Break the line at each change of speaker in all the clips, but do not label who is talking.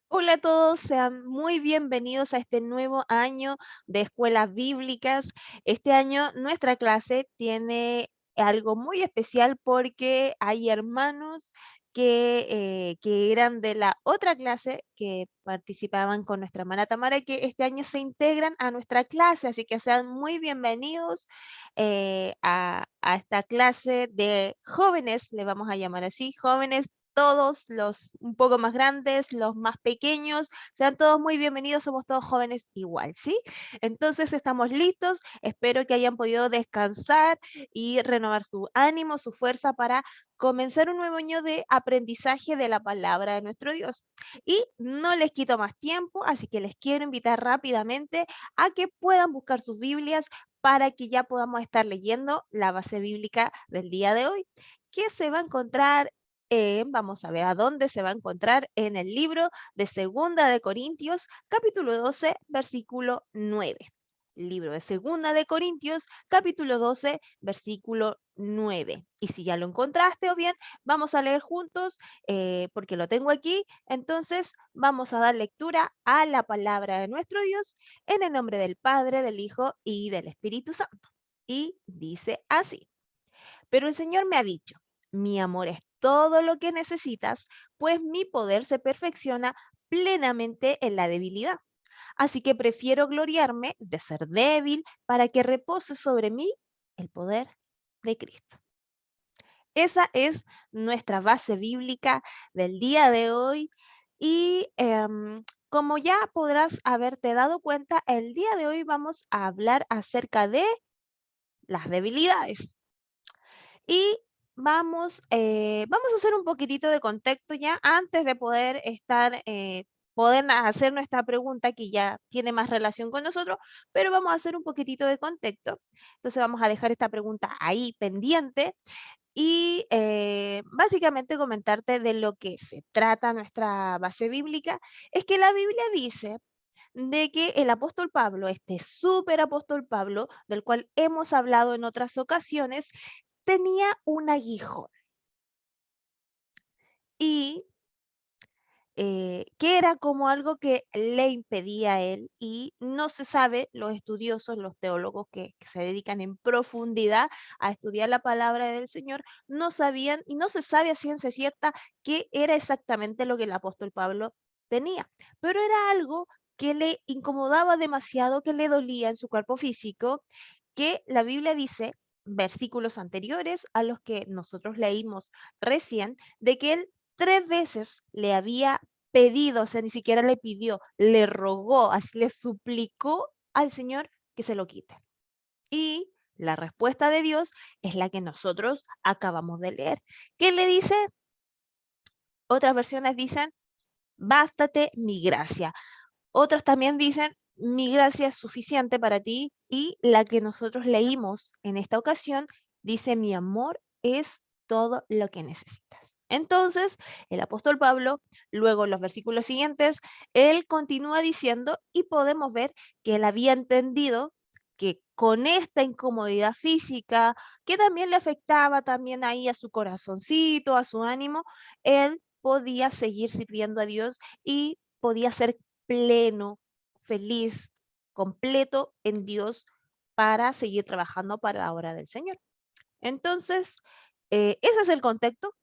Hola a todos, sean muy bienvenidos a este nuevo año de escuelas bíblicas. Este año nuestra clase tiene algo muy especial porque hay hermanos que eran de la otra clase que participaban con nuestra hermana Tamara, que este año se integran a nuestra clase, así que sean muy bienvenidos a esta clase de jóvenes, le vamos a llamar así, jóvenes todos, los un poco más grandes, los más pequeños, sean todos muy bienvenidos, somos todos jóvenes igual, ¿sí? Entonces estamos listos, espero que hayan podido descansar y renovar su ánimo, su fuerza para comenzar un nuevo año de aprendizaje de la palabra de nuestro Dios. Y no les quito más tiempo, así que les quiero invitar rápidamente a que puedan buscar sus Biblias para que ya podamos estar leyendo la base bíblica del día de hoy, que se va a encontrar vamos a ver a dónde se va a encontrar en el libro de Segunda de Corintios, capítulo 12, versículo 9. Libro de Segunda de Corintios, capítulo 12, versículo 9. Y si ya lo encontraste o bien, vamos a leer juntos porque lo tengo aquí. Entonces vamos a dar lectura a la palabra de nuestro Dios en el nombre del Padre, del Hijo y del Espíritu Santo. Y dice así. Pero el Señor me ha dicho, mi amor es todo lo que necesitas, pues mi poder se perfecciona plenamente en la debilidad. Así que prefiero gloriarme de ser débil para que repose sobre mí el poder de Cristo. Esa es nuestra base bíblica del día de hoy y como ya podrás haberte dado cuenta, el día de hoy vamos a hablar acerca de las debilidades. Y vamos a hacer un poquitito de contexto ya antes de poder poder hacer nuestra pregunta que ya tiene más relación con nosotros, pero vamos a hacer un poquitito de contexto. Entonces vamos a dejar esta pregunta ahí pendiente y básicamente comentarte de lo que se trata nuestra base bíblica. Es que la Biblia dice de que el apóstol Pablo, este súper apóstol Pablo, del cual hemos hablado en otras ocasiones, tenía un aguijón y que era como algo que le impedía a él y no se sabe, los estudiosos, los teólogos que se dedican en profundidad a estudiar la palabra del Señor, no sabían y no se sabe a ciencia cierta qué era exactamente lo que el apóstol Pablo tenía, pero era algo que le incomodaba demasiado, que le dolía en su cuerpo físico, que la Biblia dice, versículos anteriores a los que nosotros leímos recién, de que él 3 veces le había pedido, o sea, ni siquiera le pidió, le rogó, así le suplicó al Señor que se lo quite. Y la respuesta de Dios es la que nosotros acabamos de leer. ¿Qué le dice? Otras versiones dicen, bástate mi gracia. Otras también dicen, mi gracia es suficiente para ti. Y la que nosotros leímos en esta ocasión dice, mi amor es todo lo que necesitas. Entonces, el apóstol Pablo, luego en los versículos siguientes, él continúa diciendo y podemos ver que él había entendido que con esta incomodidad física, que también le afectaba también ahí a su corazoncito, a su ánimo, él podía seguir sirviendo a Dios y podía ser pleno, feliz, completo en Dios para seguir trabajando para la obra del Señor. Entonces, ese es el contexto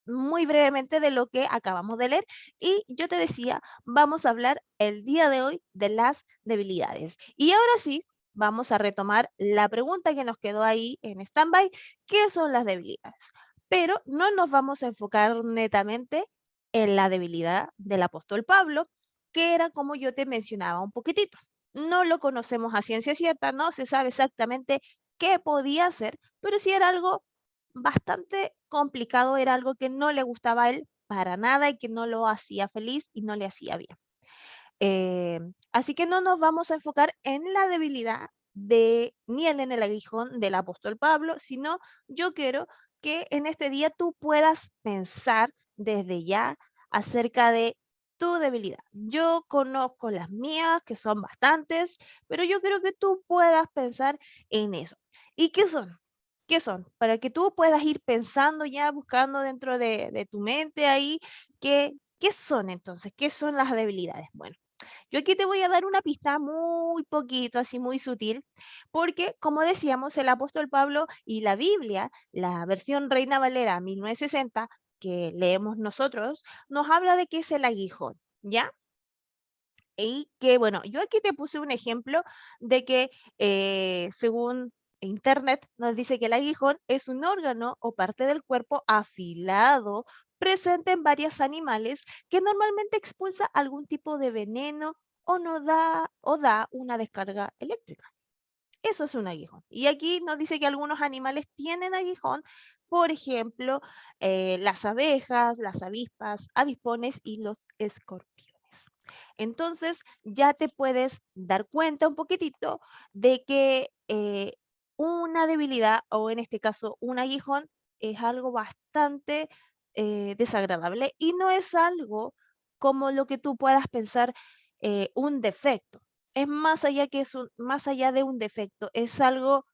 muy brevemente de lo que acabamos de leer y yo te decía, vamos a hablar el día de hoy de las debilidades. Y ahora sí, vamos a retomar la pregunta que nos quedó ahí en stand-by, ¿qué son las debilidades? Pero no nos vamos a enfocar netamente en la debilidad del apóstol Pablo, que era como yo te mencionaba un poquitito. No lo conocemos a ciencia cierta, no se sabe exactamente qué podía hacer, pero sí era algo bastante complicado, era algo que no le gustaba a él para nada y que no lo hacía feliz y no le hacía bien. Así que no nos vamos a enfocar en la debilidad de ni en el aguijón del apóstol Pablo, sino yo quiero que en este día tú puedas pensar desde ya acerca de tu debilidad. Yo conozco las mías, que son bastantes, pero yo quiero que tú puedas pensar en eso. ¿Y qué son? ¿Qué son? Para que tú puedas ir pensando ya, buscando dentro de tu mente ahí ¿Qué son entonces? ¿Qué son las debilidades? Bueno, yo aquí te voy a dar una pista muy poquito, así muy sutil, porque como decíamos, el apóstol Pablo y la Biblia, la versión Reina Valera 1960, que leemos nosotros, nos habla de qué es el aguijón, ¿ya? Y que, bueno, yo aquí te puse un ejemplo de que según Internet nos dice que el aguijón es un órgano o parte del cuerpo afilado presente en varios animales que normalmente expulsa algún tipo de veneno o no da o da una descarga eléctrica. Eso es un aguijón. Y aquí nos dice que algunos animales tienen aguijón, por ejemplo, las abejas, las avispas, avispones y los escorpiones. Entonces, ya te puedes dar cuenta un poquitito de que una debilidad, o en este caso un aguijón, es algo bastante desagradable y no es algo como lo que tú puedas pensar un defecto. Es más allá que más allá de un defecto, es algo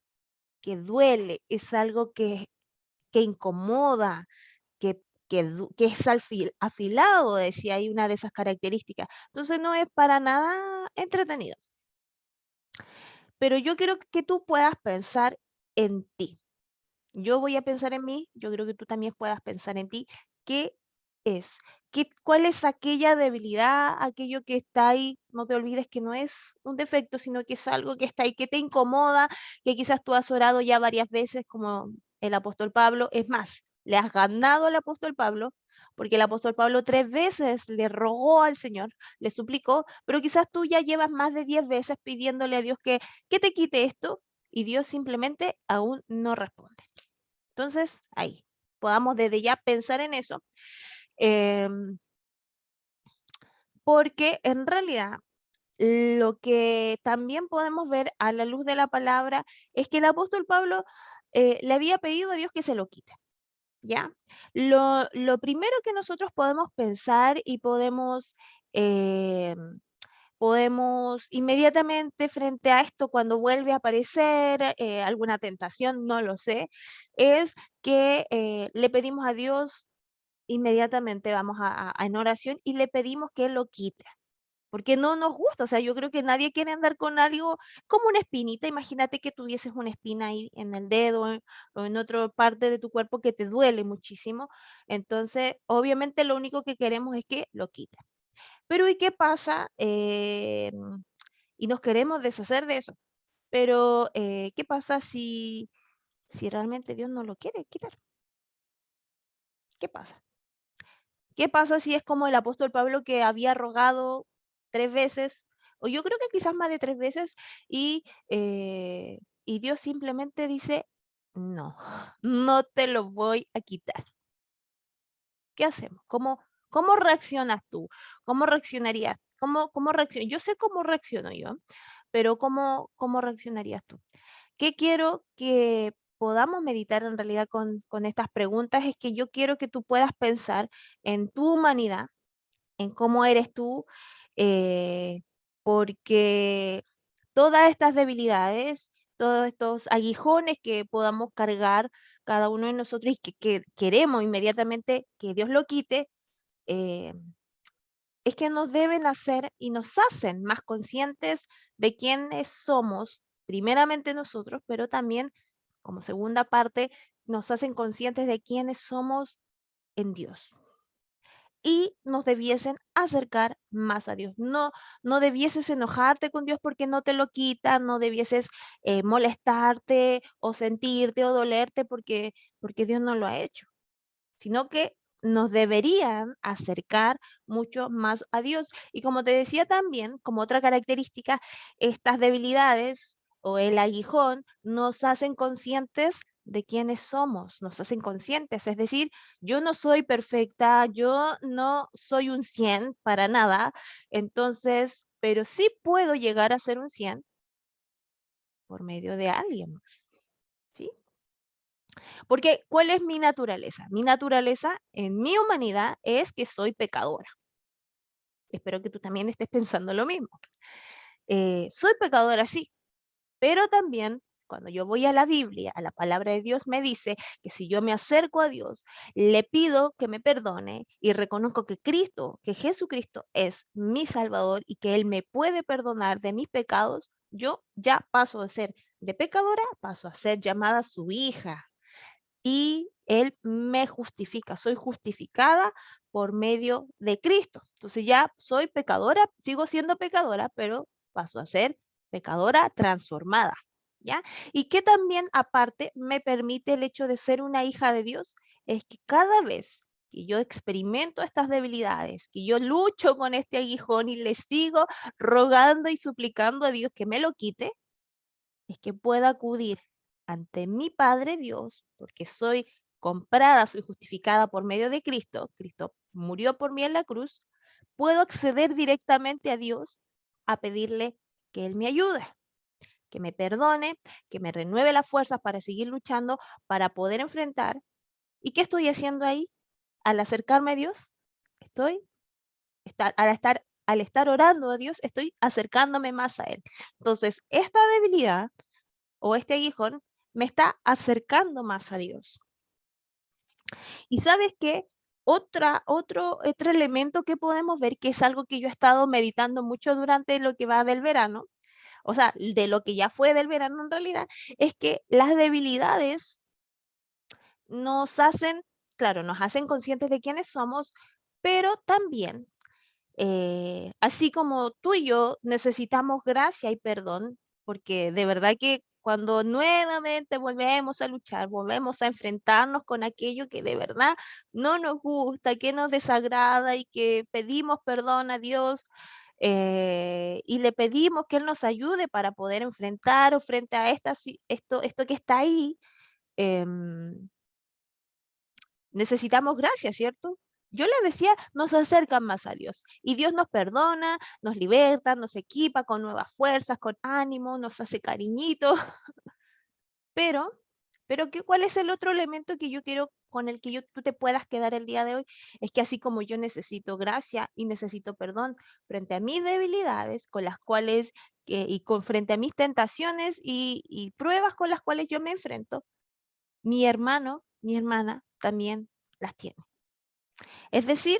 que duele, es algo que incomoda, que es afilado, decía ahí una de esas características. Entonces no es para nada entretenido. Pero yo quiero que tú puedas pensar en ti. Yo voy a pensar en mí, yo creo que tú también puedas pensar en ti. ¿Qué es? ¿Cuál es aquella debilidad, aquello que está ahí? No te olvides que no es un defecto, sino que es algo que está ahí, que te incomoda, que quizás tú has orado ya varias veces, como el apóstol Pablo. Es más, le has ganado al apóstol Pablo, porque el apóstol Pablo 3 veces le rogó al Señor, le suplicó, pero quizás tú ya llevas más de 10 veces pidiéndole a Dios que te quite esto y Dios simplemente aún no responde. Entonces, ahí, podamos desde ya pensar en eso, em, porque en realidad lo que también podemos ver a la luz de la palabra es que el apóstol Pablo le había pedido a Dios que se lo quite, ¿ya? Lo primero que nosotros podemos pensar y podemos inmediatamente frente a esto, cuando vuelve a aparecer alguna tentación, no lo sé, es que le pedimos a Dios inmediatamente, vamos en oración y le pedimos que Él lo quite, porque no nos gusta, o sea, yo creo que nadie quiere andar con algo como una espinita. Imagínate que tuvieses una espina ahí en el dedo o en otra parte de tu cuerpo que te duele muchísimo. Entonces, obviamente lo único que queremos es que lo quite. Pero ¿y qué pasa? Y nos queremos deshacer de eso. Pero ¿qué pasa si realmente Dios no lo quiere quitar? ¿Qué pasa? ¿Qué pasa si es como el apóstol Pablo que había rogado 3 veces, o yo creo que quizás más de 3 veces, y Dios simplemente dice, no, no te lo voy a quitar? ¿Qué hacemos? ¿Cómo reaccionas tú? ¿Cómo reaccionarías? ¿Cómo reacciono? Yo sé cómo reacciono yo, pero ¿cómo reaccionarías tú? ¿Qué quiero que podamos meditar en realidad con estas preguntas? Es que yo quiero que tú puedas pensar en tu humanidad, en cómo eres tú, eh, porque todas estas debilidades, todos estos aguijones que podamos cargar cada uno de nosotros y que queremos inmediatamente que Dios lo quite, eh, es que nos deben hacer y nos hacen más conscientes de quiénes somos, primeramente nosotros, pero también, como segunda parte, nos hacen conscientes de quiénes somos en Dios y nos debiesen acercar más a Dios. No debieses enojarte con Dios porque no te lo quita, no debieses molestarte o sentirte o dolerte porque Dios no lo ha hecho, sino que nos deberían acercar mucho más a Dios. Y como te decía también, como otra característica, estas debilidades o el aguijón nos hacen conscientes de quiénes somos, nos hacen conscientes. Es decir, yo no soy perfecta, yo no soy un 100 para nada, entonces, pero sí puedo llegar a ser un 100 por medio de alguien más, ¿sí? Porque, ¿cuál es mi naturaleza? Mi naturaleza en mi humanidad es que soy pecadora. Espero que tú también estés pensando lo mismo. Soy pecadora, sí, pero también cuando yo voy a la Biblia, a la palabra de Dios, me dice que si yo me acerco a Dios, le pido que me perdone y reconozco que Cristo, que Jesucristo es mi Salvador y que Él me puede perdonar de mis pecados, yo ya paso de ser de pecadora, paso a ser llamada su hija. Y Él me justifica, soy justificada por medio de Cristo. Entonces ya soy pecadora, sigo siendo pecadora, pero paso a ser pecadora transformada, ¿ya? Y que también aparte me permite el hecho de ser una hija de Dios, es que cada vez que yo experimento estas debilidades, que yo lucho con este aguijón y le sigo rogando y suplicando a Dios que me lo quite, es que pueda acudir ante mi Padre Dios, porque soy comprada, soy justificada por medio de Cristo, Cristo murió por mí en la cruz, puedo acceder directamente a Dios a pedirle que Él me ayude, que me perdone, que me renueve las fuerzas para seguir luchando, para poder enfrentar. ¿Y qué estoy haciendo ahí? Al acercarme a Dios, al estar orando a Dios, estoy acercándome más a Él. Entonces, esta debilidad o este aguijón me está acercando más a Dios. Y sabes qué, otro elemento que podemos ver, que es algo que yo he estado meditando mucho durante lo que va del verano, o sea, de lo que ya fue del verano en realidad, es que las debilidades nos hacen, claro, nos hacen conscientes de quiénes somos, pero también, así como tú y yo necesitamos gracia y perdón, porque de verdad que cuando nuevamente volvemos a luchar, volvemos a enfrentarnos con aquello que de verdad no nos gusta, que nos desagrada y que pedimos perdón a Dios, y le pedimos que Él nos ayude para poder enfrentar o frente a esto que está ahí, em, necesitamos gracia, ¿cierto? Yo les decía, nos acercan más a Dios y Dios nos perdona, nos liberta, nos equipa con nuevas fuerzas, con ánimo, nos hace cariñito, pero, ¿cuál es el otro elemento que yo quiero con el que tú te puedas quedar el día de hoy? Es que así como yo necesito gracia y necesito perdón frente a mis debilidades con las cuales, frente a mis tentaciones y pruebas con las cuales yo me enfrento, mi hermano, mi hermana también las tiene. Es decir,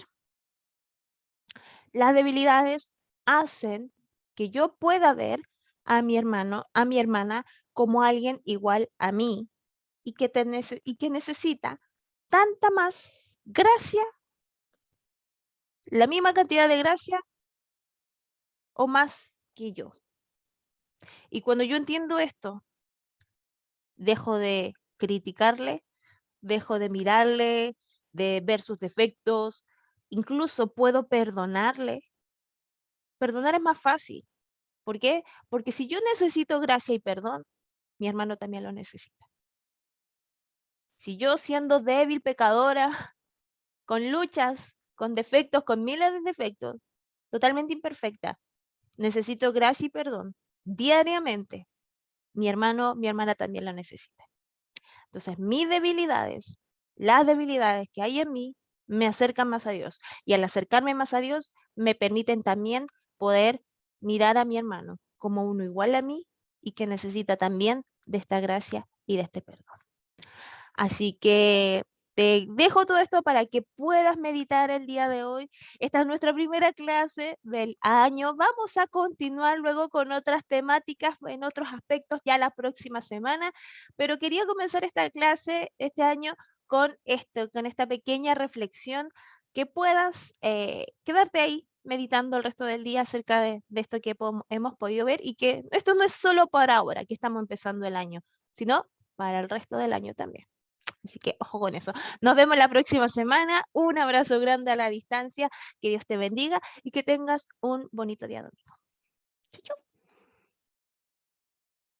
las debilidades hacen que yo pueda ver a mi hermano, a mi hermana como alguien igual a mí y que necesita tanta más gracia, la misma cantidad de gracia o más que yo. Y cuando yo entiendo esto, dejo de criticarle, dejo de mirarle, de ver sus defectos, incluso puedo perdonarle. Perdonar es más fácil. ¿Por qué? Porque si yo necesito gracia y perdón, mi hermano también lo necesita. Si yo siendo débil, pecadora, con luchas, con defectos, con miles de defectos, totalmente imperfecta, necesito gracia y perdón diariamente, mi hermano, mi hermana también lo necesita. Entonces, mis debilidades, las debilidades que hay en mí, me acercan más a Dios. Y al acercarme más a Dios, me permiten también poder mirar a mi hermano como uno igual a mí y que necesita también de esta gracia y de este perdón. Así que te dejo todo esto para que puedas meditar el día de hoy. Esta es nuestra primera clase del año. Vamos a continuar luego con otras temáticas en otros aspectos ya la próxima semana, pero quería comenzar esta clase este año con esto, con esta pequeña reflexión, que puedas quedarte ahí meditando el resto del día acerca de esto que hemos podido ver y que esto no es solo para ahora, que estamos empezando el año, sino para el resto del año también. Así que ojo con eso. Nos vemos la próxima semana. Un abrazo grande a la distancia. Que Dios te bendiga y que tengas un bonito día domingo. Chau, chau.